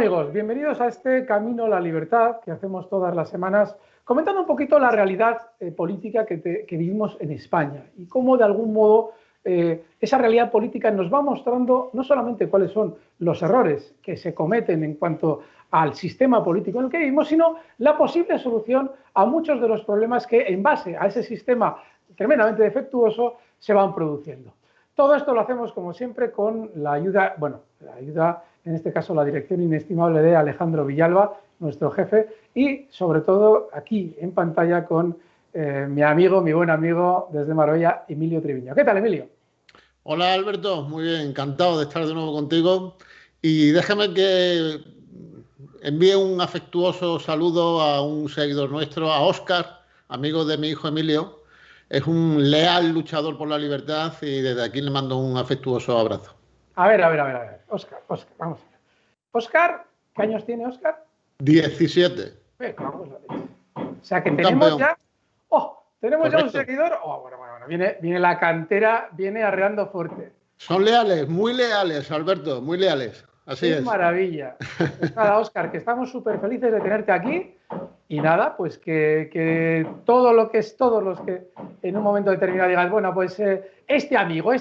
amigos, bienvenidos a este Camino a la Libertad que hacemos todas las semanas, comentando un poquito la realidad política que vivimos en España y cómo de algún modo esa realidad política nos va mostrando no solamente cuáles son los errores que se cometen en cuanto al sistema político en el que vivimos, sino la posible solución a muchos de los problemas que en base a ese sistema tremendamente defectuoso se van produciendo. Todo esto lo hacemos, como siempre, con la ayuda, en este caso, la dirección inestimable de Alejandro Villalba, nuestro jefe, y, sobre todo, aquí en pantalla con mi buen amigo desde Marbella, Emilio Triviño. ¿Qué tal, Emilio? Hola, Alberto. Muy bien, encantado de estar de nuevo contigo. Y déjame que envíe un afectuoso saludo a un seguidor nuestro, a Óscar, amigo de mi hijo Emilio. Es un leal luchador por la libertad y desde aquí le mando un afectuoso abrazo. A ver. Óscar, vamos a ver. Óscar, ¿qué años tiene Óscar? 17. Vamos a ver. O sea que un tenemos campeón. ya... tenemos Correcto. ya un seguidor. Bueno. Viene la cantera, viene arreando fuerte. Son leales, muy leales, Alberto, muy leales. Así es. Maravilla. Pues nada, Óscar, que estamos súper felices de tenerte aquí. Y nada, pues que todos los que en un momento determinado digáis, bueno, pues este amigo,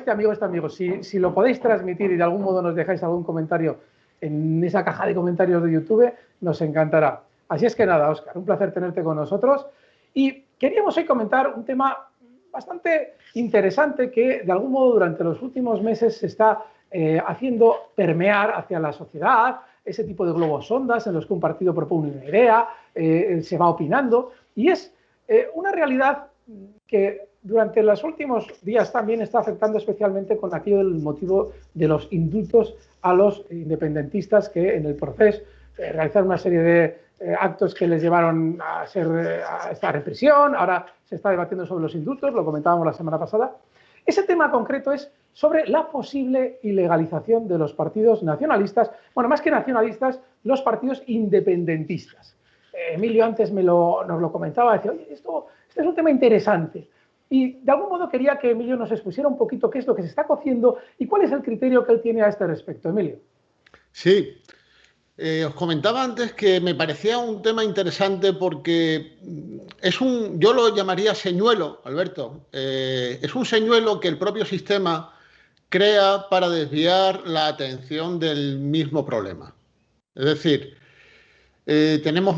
si lo podéis transmitir y de algún modo nos dejáis algún comentario en esa caja de comentarios de YouTube, nos encantará. Así es que nada, Óscar, un placer tenerte con nosotros. Y queríamos hoy comentar un tema bastante interesante que de algún modo durante los últimos meses se está haciendo permear hacia la sociedad, ese tipo de globos sondas en los que un partido propone una idea, se va opinando, y es una realidad que durante los últimos días también está afectando especialmente con aquello del motivo de los indultos a los independentistas que en el proceso realizaron una serie de actos que les llevaron a esta represión. Ahora se está debatiendo sobre los indultos, lo comentábamos la semana pasada. Ese tema concreto es sobre la posible ilegalización de los partidos nacionalistas, bueno, más que nacionalistas, los partidos independentistas. Emilio antes nos lo comentaba, decía, oye, esto es un tema interesante. Y de algún modo quería que Emilio nos expusiera un poquito qué es lo que se está cociendo y cuál es el criterio que él tiene a este respecto. Emilio. Sí. Os comentaba antes que me parecía un tema interesante porque yo lo llamaría señuelo, Alberto. Es un señuelo que el propio sistema crea para desviar la atención del mismo problema. Es decir, tenemos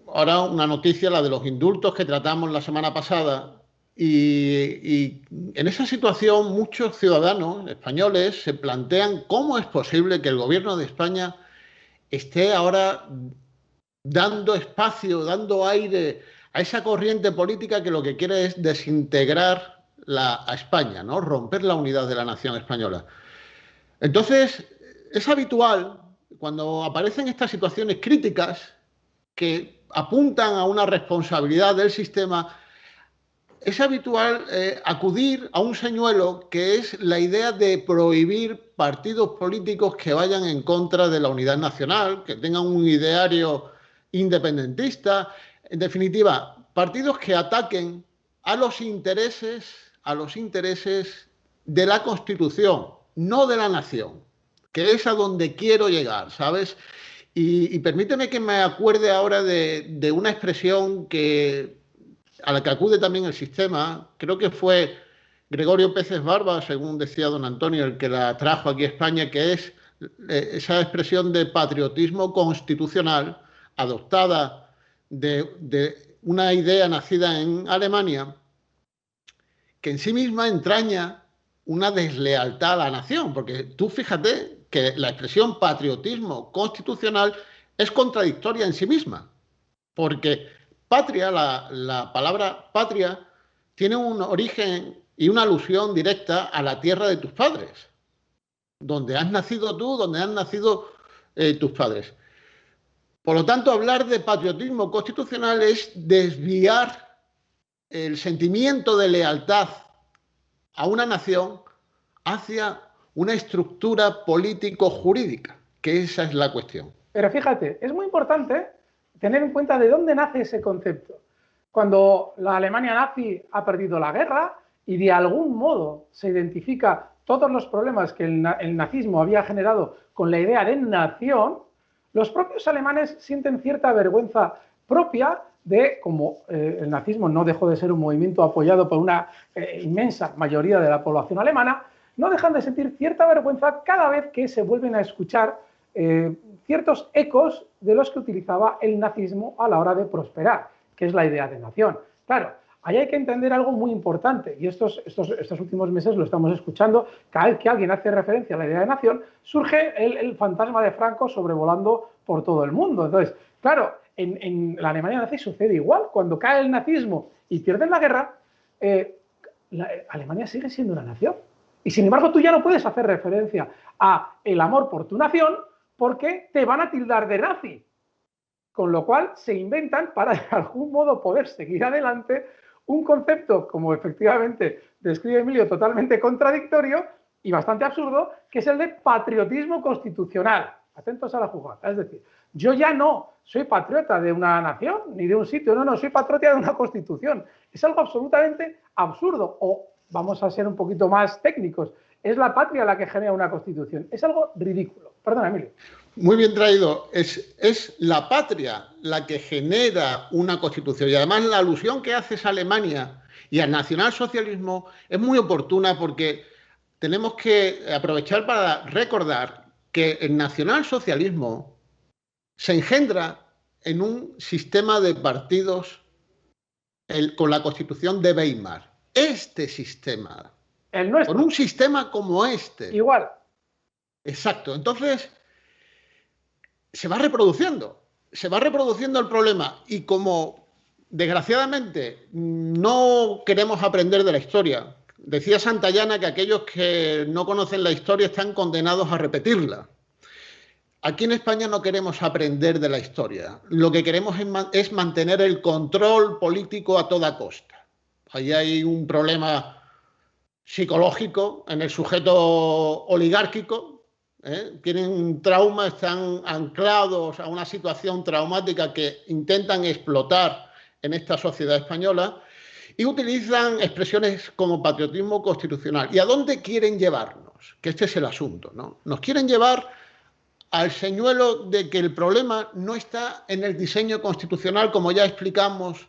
ahora una noticia, la de los indultos que tratamos la semana pasada, y en esa situación muchos ciudadanos españoles se plantean cómo es posible que el gobierno de España esté ahora dando espacio, dando aire a esa corriente política que lo que quiere es desintegrar a España, ¿no? Romper la unidad de la nación española. Entonces, es habitual, cuando aparecen estas situaciones críticas que apuntan a una responsabilidad del sistema, es habitual acudir a un señuelo que es la idea de prohibir partidos políticos que vayan en contra de la unidad nacional, que tengan un ideario independentista, en definitiva, partidos que ataquen a los intereses de la Constitución, no de la nación, que es a donde quiero llegar, ¿sabes? Y permíteme que me acuerde ahora de una expresión a la que acude también el sistema. Creo que fue Gregorio Peces Barba, según decía don Antonio, el que la trajo aquí a España, que es esa expresión de patriotismo constitucional adoptada de una idea nacida en Alemania, que en sí misma entraña una deslealtad a la nación, porque tú fíjate que la expresión patriotismo constitucional es contradictoria en sí misma, porque patria, la palabra patria, tiene un origen y una alusión directa a la tierra de tus padres, donde has nacido tú, donde han nacido tus padres. Por lo tanto, hablar de patriotismo constitucional es desviar el sentimiento de lealtad a una nación hacia una estructura político-jurídica, que esa es la cuestión. Pero fíjate, es muy importante tener en cuenta de dónde nace ese concepto. Cuando la Alemania nazi ha perdido la guerra y de algún modo se identifica todos los problemas que el nazismo había generado con la idea de nación, los propios alemanes sienten cierta vergüenza propia de, como el nazismo no dejó de ser un movimiento apoyado por una inmensa mayoría de la población alemana, no dejan de sentir cierta vergüenza cada vez que se vuelven a escuchar ciertos ecos de los que utilizaba el nazismo a la hora de prosperar, que es la idea de nación. Claro, ahí hay que entender algo muy importante, y estos últimos meses lo estamos escuchando. Cada vez que alguien hace referencia a la idea de nación, surge el fantasma de Franco sobrevolando por todo el mundo. Entonces, claro, en la Alemania nazi sucede igual. Cuando cae el nazismo y pierden la guerra, Alemania sigue siendo una nación. Y sin embargo, tú ya no puedes hacer referencia a el amor por tu nación porque te van a tildar de nazi. Con lo cual se inventan, para de algún modo poder seguir adelante, un concepto, como efectivamente describe Emilio, totalmente contradictorio y bastante absurdo, que es el de patriotismo constitucional. Atentos a la jugada. Es decir, yo ya no soy patriota de una nación ni de un sitio, no, soy patriota de una constitución. Es algo absolutamente absurdo. O vamos a ser un poquito más técnicos, es la patria la que genera una constitución. Es algo ridículo. Perdona, Emilio. Muy bien traído. Es la patria la que genera una constitución. Y además la alusión que haces a Alemania y al nacionalsocialismo es muy oportuna, porque tenemos que aprovechar para recordar que el nacionalsocialismo se engendra en un sistema de partidos con la Constitución de Weimar. Este sistema. El nuestro. Con un sistema como este. Igual. Exacto. Entonces, se va reproduciendo el problema, y como desgraciadamente no queremos aprender de la historia, decía Santayana que aquellos que no conocen la historia están condenados a repetirla. Aquí en España no queremos aprender de la historia, lo que queremos es mantener el control político a toda costa. Ahí hay un problema psicológico en el sujeto oligárquico. Tienen un trauma, están anclados a una situación traumática que intentan explotar en esta sociedad española, y utilizan expresiones como patriotismo constitucional. ¿Y a dónde quieren llevarnos? Que este es el asunto, ¿no? Nos quieren llevar al señuelo de que el problema no está en el diseño constitucional, como ya explicamos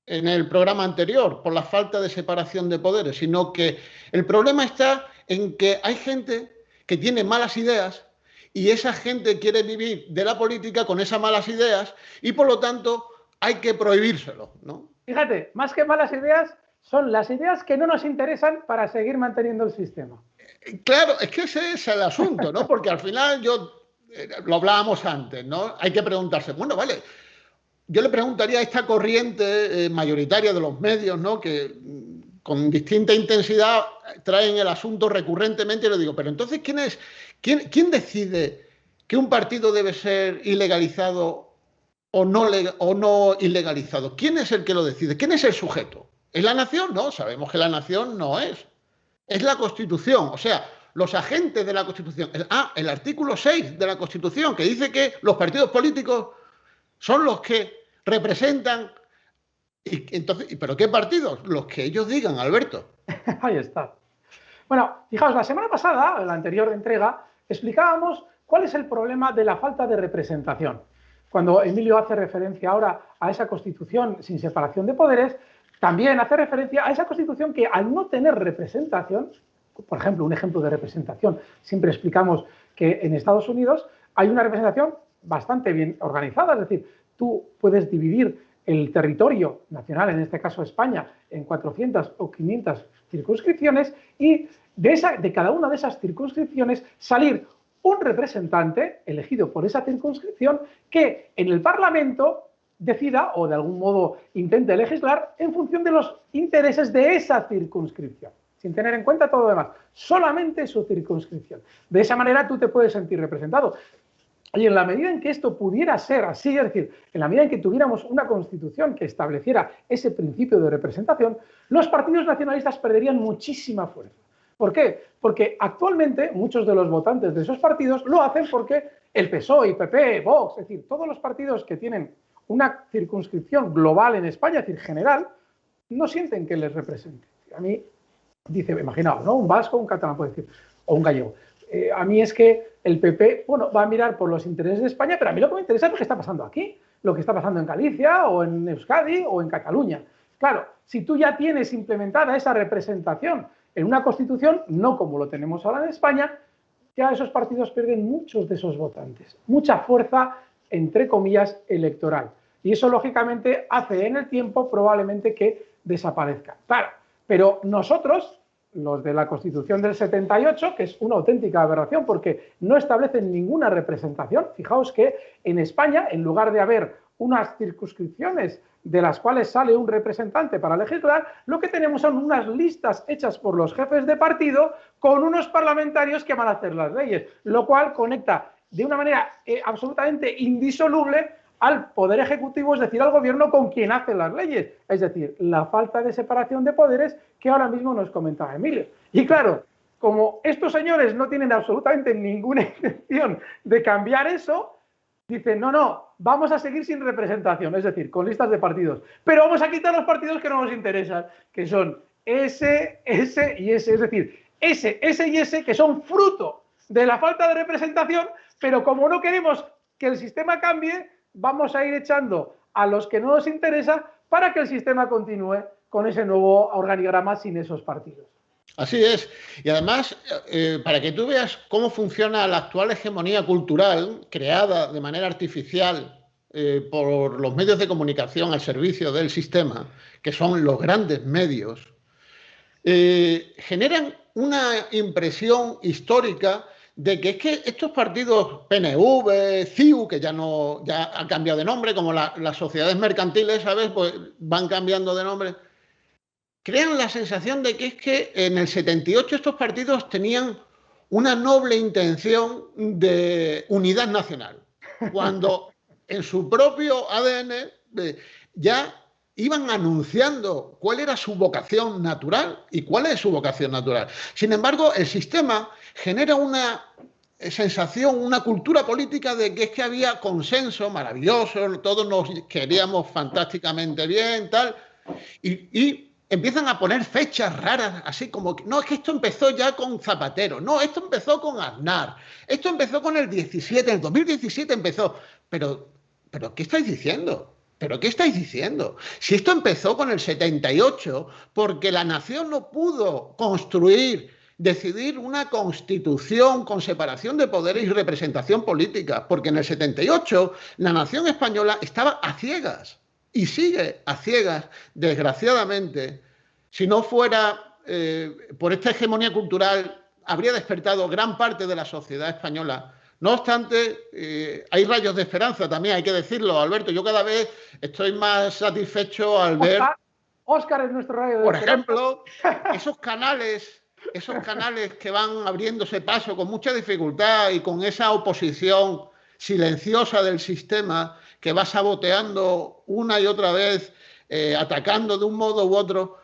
en el programa anterior, por la falta de separación de poderes, sino que el problema está en que hay gente que tiene malas ideas, y esa gente quiere vivir de la política con esas malas ideas, y por lo tanto hay que prohibírselo, ¿no? Fíjate, más que malas ideas, son las ideas que no nos interesan para seguir manteniendo el sistema. Claro, es que ese es el asunto, ¿no? Porque al final lo hablábamos antes, ¿no? Hay que preguntarse, bueno, vale, yo le preguntaría a esta corriente mayoritaria de los medios, ¿no?, que con distinta intensidad traen el asunto recurrentemente, y le digo, pero entonces, ¿quién decide que un partido debe ser ilegalizado o no ilegalizado? ¿Quién es el que lo decide? ¿Quién es el sujeto? ¿Es la nación? No, sabemos que la nación no es. Es la Constitución, o sea, los agentes de la Constitución. El artículo 6 de la Constitución, que dice que los partidos políticos son los que representan. ¿Pero qué partidos? Los que ellos digan, Alberto. Ahí está. Bueno, fijaos, la semana pasada, en la anterior entrega, explicábamos cuál es el problema de la falta de representación. Cuando Emilio hace referencia ahora a esa Constitución sin separación de poderes, también hace referencia a esa Constitución que, al no tener representación, por ejemplo, un ejemplo de representación, siempre explicamos que en Estados Unidos hay una representación bastante bien organizada, es decir, tú puedes dividir el territorio nacional, en este caso España, en 400 o 500 circunscripciones, y de cada una de esas circunscripciones salir un representante elegido por esa circunscripción que en el Parlamento decida, o de algún modo intente legislar, en función de los intereses de esa circunscripción, sin tener en cuenta todo lo demás, solamente su circunscripción. De esa manera tú te puedes sentir representado. Y en la medida en que esto pudiera ser así, es decir, en la medida en que tuviéramos una Constitución que estableciera ese principio de representación, los partidos nacionalistas perderían muchísima fuerza. ¿Por qué? Porque actualmente muchos de los votantes de esos partidos lo hacen porque el PSOE, y PP, Vox, es decir, todos los partidos que tienen una circunscripción global en España, es decir, general, no sienten que les represente. A mí, dice, imaginaos, ¿no?, un vasco, un catalán, puede decir, o un gallego. A mí es que el PP, bueno, va a mirar por los intereses de España, pero a mí lo que me interesa es lo que está pasando aquí, lo que está pasando en Galicia o en Euskadi o en Cataluña. Claro, si tú ya tienes implementada esa representación en una Constitución, no como lo tenemos ahora en España, ya esos partidos pierden muchos de esos votantes, mucha fuerza, entre comillas, electoral. Y eso, lógicamente, hace en el tiempo probablemente que desaparezca. Claro, pero nosotros, los de la Constitución del 78, que es una auténtica aberración porque no establecen ninguna representación, fijaos que en España, en lugar de haber unas circunscripciones de las cuales sale un representante para legislar, lo que tenemos son unas listas hechas por los jefes de partido con unos parlamentarios que van a hacer las leyes, lo cual conecta de una manera absolutamente indisoluble al Poder Ejecutivo, es decir, al Gobierno con quien hace las leyes. Es decir, la falta de separación de poderes que ahora mismo nos comentaba Emilio. Y claro, como estos señores no tienen absolutamente ninguna intención de cambiar eso, dicen, no, vamos a seguir sin representación, es decir, con listas de partidos. Pero vamos a quitar los partidos que no nos interesan, que son ese, ese y ese. Es decir, ese y ese que son fruto de la falta de representación, pero como no queremos que el sistema cambie, vamos a ir echando a los que no nos interesa para que el sistema continúe con ese nuevo organigrama sin esos partidos. Así es. Y además, para que tú veas cómo funciona la actual hegemonía cultural creada de manera artificial por los medios de comunicación al servicio del sistema, que son los grandes medios, generan una impresión histórica de que es que estos partidos PNV, CIU, que ya han cambiado de nombre, como las sociedades mercantiles, ¿sabes? Pues van cambiando de nombre. Crean la sensación de que es que en el 78 estos partidos tenían una noble intención de unidad nacional, cuando en su propio ADN ya iban anunciando cuál era su vocación natural y cuál es su vocación natural. Sin embargo, el sistema genera una sensación, una cultura política de que es que había consenso maravilloso, todos nos queríamos fantásticamente bien, tal, y empiezan a poner fechas raras, así como, no, es que esto empezó ya con Zapatero, no, esto empezó con Aznar, esto empezó con el 17, el 2017 empezó, pero ¿qué estáis diciendo? ¿Pero qué estáis diciendo? Si esto empezó con el 78, porque la nación no pudo decidir una constitución con separación de poderes y representación política, porque en el 78 la nación española estaba a ciegas. Y sigue a ciegas, desgraciadamente. Si no fuera por esta hegemonía cultural, habría despertado gran parte de la sociedad española. No obstante, hay rayos de esperanza también, hay que decirlo, Alberto. Yo cada vez estoy más satisfecho al ver... Óscar es nuestro rayo de por esperanza. ejemplo, esos canales que van abriéndose paso con mucha dificultad y con esa oposición silenciosa del sistema que va saboteando una y otra vez, atacando de un modo u otro.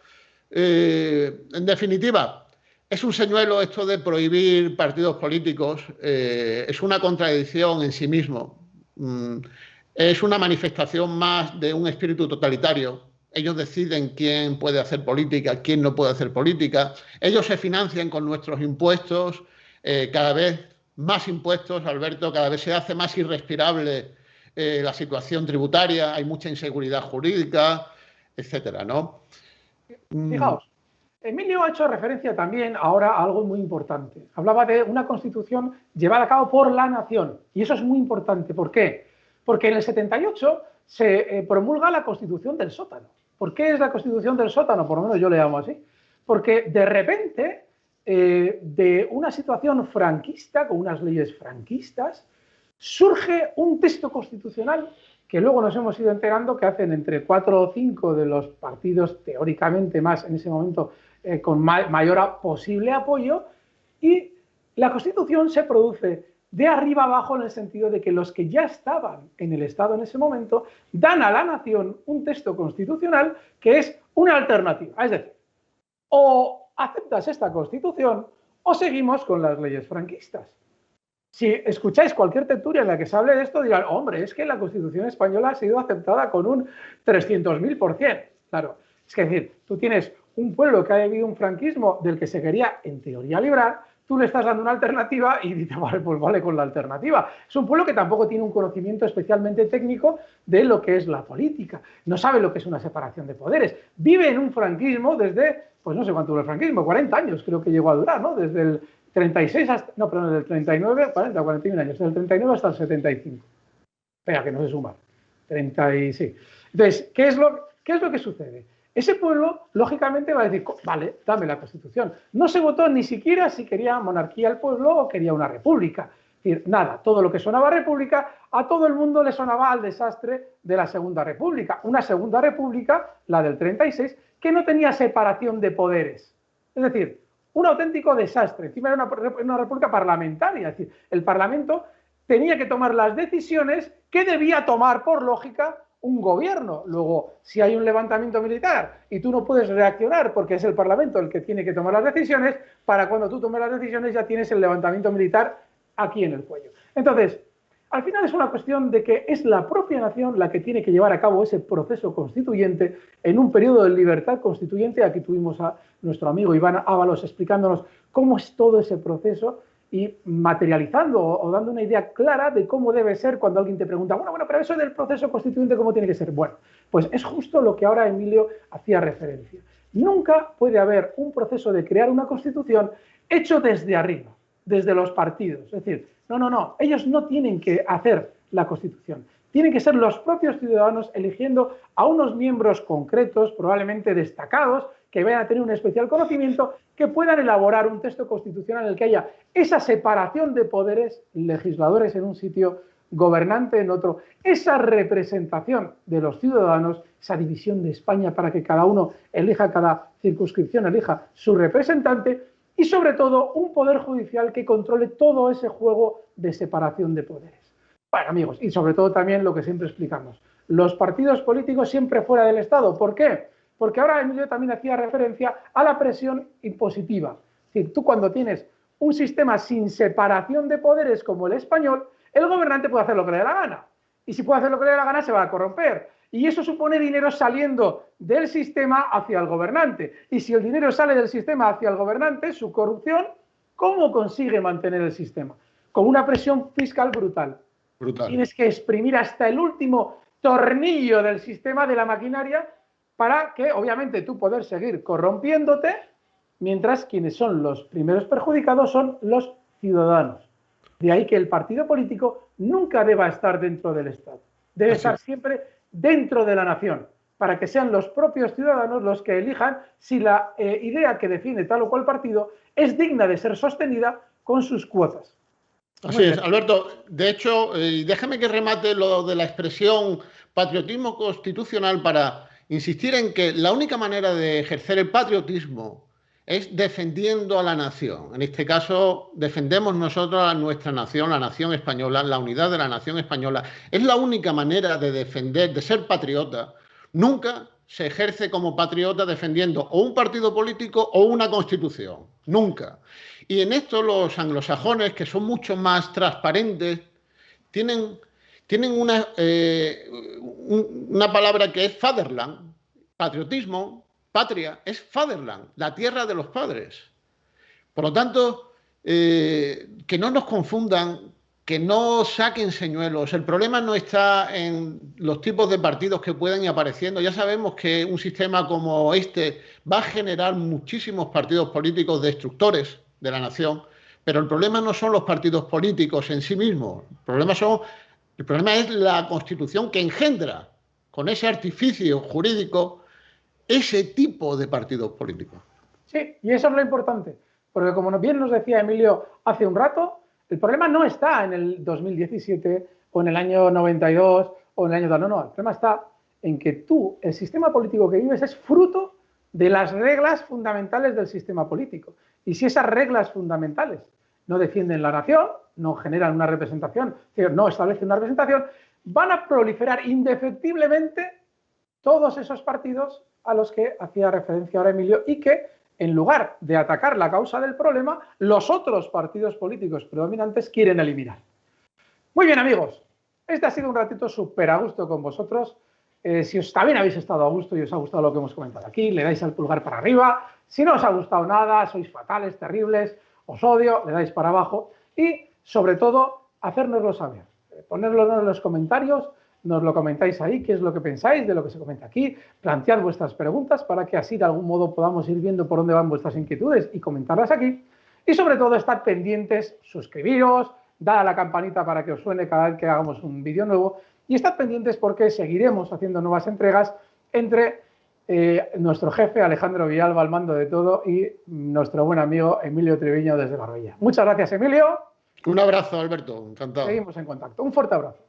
En definitiva, es un señuelo esto de prohibir partidos políticos, es una contradicción en sí mismo, es una manifestación más de un espíritu totalitario. Ellos deciden quién puede hacer política, quién no puede hacer política. Ellos se financian con nuestros impuestos, cada vez más impuestos, Alberto, cada vez se hace más irrespirable la situación tributaria, hay mucha inseguridad jurídica, etcétera, ¿no? Fijaos, Emilio ha hecho referencia también ahora a algo muy importante. Hablaba de una constitución llevada a cabo por la nación, y eso es muy importante. ¿Por qué? Porque en el 78 se promulga la Constitución del Sótano. ¿Por qué es la Constitución del Sótano? Por lo menos yo le llamo así. Porque de repente, de una situación franquista, con unas leyes franquistas, surge un texto constitucional que luego nos hemos ido enterando que hacen entre 4 o 5 de los partidos teóricamente más en ese momento con mayor posible apoyo, y la Constitución se produce de arriba abajo en el sentido de que los que ya estaban en el Estado en ese momento dan a la nación un texto constitucional que es una alternativa. Es decir, o aceptas esta Constitución o seguimos con las leyes franquistas. Si escucháis cualquier tertulia en la que se hable de esto, dirán, hombre, es que la Constitución española ha sido aceptada con un 300.000%. Claro, es decir, tú tienes un pueblo que ha vivido un franquismo del que se quería, en teoría, librar, tú le estás dando una alternativa y dice, vale, pues vale con la alternativa. Es un pueblo que tampoco tiene un conocimiento especialmente técnico de lo que es la política. No sabe lo que es una separación de poderes. Vive en un franquismo desde, pues no sé cuánto duró el franquismo, 40 años creo que llegó a durar, ¿no? Desde el 36 hasta, no, perdón, desde el 39, 40, 41 años, desde el 39 hasta el 75. Espera, que no se suma. 30 y sí. Entonces, ¿qué es lo que sucede? Ese pueblo, lógicamente, va a decir, vale, dame la Constitución. No se votó ni siquiera si quería monarquía el pueblo o quería una república. Es decir, nada, todo lo que sonaba república, a todo el mundo le sonaba al desastre de la Segunda República. Una Segunda República, la del 36, que no tenía separación de poderes. Es decir, un auténtico desastre. Encima era una república parlamentaria. Es decir, el Parlamento tenía que tomar las decisiones que debía tomar, por lógica, un gobierno. Luego, si hay un levantamiento militar y tú no puedes reaccionar porque es el Parlamento el que tiene que tomar las decisiones, para cuando tú tomes las decisiones ya tienes el levantamiento militar aquí en el cuello. Entonces, al final es una cuestión de que es la propia nación la que tiene que llevar a cabo ese proceso constituyente en un periodo de libertad constituyente. Aquí tuvimos a nuestro amigo Iván Ábalos explicándonos cómo es todo ese proceso y materializando o dando una idea clara de cómo debe ser cuando alguien te pregunta, bueno, pero eso del proceso constituyente, ¿cómo tiene que ser? Bueno, pues es justo lo que ahora Emilio hacía referencia. Nunca puede haber un proceso de crear una constitución hecho desde arriba, desde los partidos. Es decir, no, ellos no tienen que hacer la constitución. Tienen que ser los propios ciudadanos eligiendo a unos miembros concretos, probablemente destacados, que vayan a tener un especial conocimiento, que puedan elaborar un texto constitucional en el que haya esa separación de poderes, legisladores en un sitio, gobernante en otro, esa representación de los ciudadanos, esa división de España para que cada uno elija, cada circunscripción elija su representante, y sobre todo un poder judicial que controle todo ese juego de separación de poderes. Bueno, amigos, y sobre todo también lo que siempre explicamos, los partidos políticos siempre fuera del Estado. ¿Por qué? Porque ahora Emilio también hacía referencia a la presión impositiva. Es decir, tú cuando tienes un sistema sin separación de poderes como el español, el gobernante puede hacer lo que le dé la gana. Y si puede hacer lo que le dé la gana, se va a corromper. Y eso supone dinero saliendo del sistema hacia el gobernante. Y si el dinero sale del sistema hacia el gobernante, su corrupción, ¿cómo consigue mantener el sistema? Con una presión fiscal brutal. Tienes que exprimir hasta el último tornillo del sistema, de la maquinaria, para que, obviamente, tú poder seguir corrompiéndote, mientras quienes son los primeros perjudicados son los ciudadanos. De ahí que el partido político nunca deba estar dentro del Estado. Debe estar siempre dentro de la nación, para que sean los propios ciudadanos los que elijan si la idea que define tal o cual partido es digna de ser sostenida con sus cuotas. Así es, Alberto. De hecho, déjame que remate lo de la expresión patriotismo constitucional para insistir en que la única manera de ejercer el patriotismo es defendiendo a la nación. En este caso, defendemos nosotros a nuestra nación, la nación española, la unidad de la nación española. Es la única manera de defender, de ser patriota. Nunca se ejerce como patriota defendiendo o un partido político o una constitución. Nunca. Y en esto los anglosajones, que son mucho más transparentes, tienen una palabra que es fatherland, patriotismo, patria, es fatherland, la tierra de los padres. Por lo tanto, que no nos confundan, que no saquen señuelos. El problema no está en los tipos de partidos que pueden ir apareciendo. Ya sabemos que un sistema como este va a generar muchísimos partidos políticos destructores de la nación, pero el problema no son los partidos políticos en sí mismos. El problema es la Constitución que engendra, con ese artificio jurídico, ese tipo de partidos políticos. Sí, y eso es lo importante, porque como bien nos decía Emilio hace un rato, el problema no está en el 2017 o en el año 92 o en el año... No, el problema está en que tú, el sistema político que vives es fruto de las reglas fundamentales del sistema político. Y si esas reglas fundamentales no defienden la nación, no generan una representación, no establecen una representación, van a proliferar indefectiblemente todos esos partidos a los que hacía referencia ahora Emilio y que, en lugar de atacar la causa del problema, los otros partidos políticos predominantes quieren eliminar. Muy bien, amigos, este ha sido un ratito súper a gusto con vosotros. Si os también habéis estado a gusto y os ha gustado lo que hemos comentado aquí, le dais al pulgar para arriba. Si no os ha gustado nada, sois fatales, terribles, os odio, le dais para abajo y, sobre todo, hacérnoslo saber. Ponérnoslo en los comentarios, nos lo comentáis ahí, qué es lo que pensáis de lo que se comenta aquí, plantead vuestras preguntas para que así de algún modo podamos ir viendo por dónde van vuestras inquietudes y comentarlas aquí. Y sobre todo, estad pendientes, suscribiros, dad a la campanita para que os suene cada vez que hagamos un vídeo nuevo y estad pendientes porque seguiremos haciendo nuevas entregas entre nuestro jefe Alejandro Villalba al mando de todo y nuestro buen amigo Emilio Triviño desde Marbella. Muchas gracias, Emilio. Un abrazo, Alberto, encantado. Seguimos en contacto. Un fuerte abrazo.